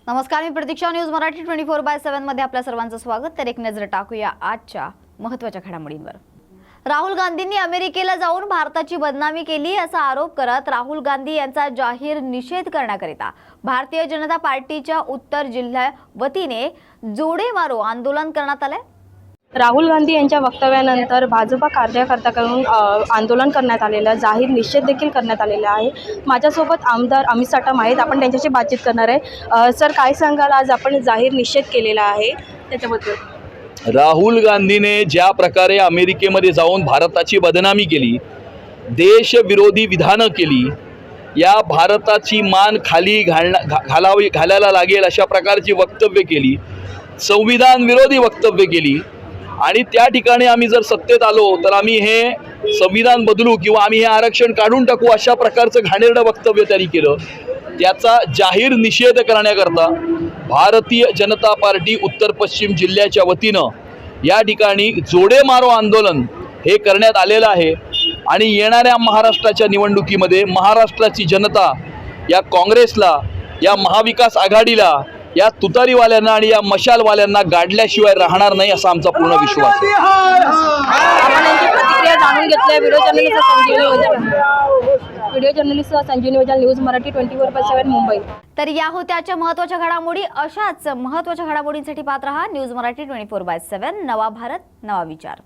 नमस्कार, मी प्रतीक्षा. न्यूज मराठी 24/7 मध्ये आपल्या सर्वांचं स्वागत. तर एक नजर टाकूया आजच्या महत्त्वाच्या घडामोडींवर. राहुल गांधींनी अमेरिकेला जाऊन भारताची बदनामी केली असा आरोप करत राहुल गांधी यांचा जाहीर निषेध करण्याकरिता भारतीय जनता पार्टीच्या उत्तर जिल्हा वतीने जोडे मारो आंदोलन करण्यात आले. राहुल गांधी यांच्या वक्तव्यानंतर भाजपा कार्यकर्त्यांकडून आंदोलन करण्यात आलेलं, जाहीर निषेध देखील करण्यात आलेला आहे. माझ्यासोबत आमदार अमित साटम आहेत. आपण त्यांच्याशी बातचीत करणार आहे. सर, काय सांगाल, आज आपण जाहीर निषेध केलेला आहे त्याच्याबद्दल? राहुल गांधीने ज्या प्रकारे अमेरिकेमध्ये जाऊन भारताची बदनामी केली, देशविरोधी विधानं केली, या भारताची मान खाली घालायला लागेल अशा प्रकारची वक्तव्य केली, संविधान विरोधी वक्तव्य केली आणि त्या ठिकाणी आम्ही जर सत्तेत आलो तर आम्ही हे संविधान बदलू किंवा आम्ही हे आरक्षण काढून टाकू अशा प्रकारचं घाणेरडं वक्तव्य त्यांनी केलं. त्याचा जाहीर निषेध करण्याकरता भारतीय जनता पार्टी उत्तर पश्चिम जिल्ह्याच्या वतीनं या ठिकाणी जोडे मारो आंदोलन हे करण्यात आलेलं आहे. आणि येणाऱ्या महाराष्ट्राच्या निवडणुकीमध्ये महाराष्ट्राची जनता या काँग्रेसला, या महाविकास आघाडीला, या तुतारीवाल्यांना आणि या मशालवाल्यांना गाडल्याशिवाय राहणार नाही असा आमचा पूर्ण विश्वास आहे. आपण यांची प्रतिक्रिया जाणून घेतल्या. व्हिडिओ जर्नलिस्ट संजीवनी ओझाल, न्यूज मराठी 24/7 मुंबई. तर या होत्याच्या महत्त्वाच्या घडामोडी. अशाच महत्त्वाच्या घडामोडींसाठी पाहत रहा न्यूज मराठी 24/7. नवा भारत, नवा विचार.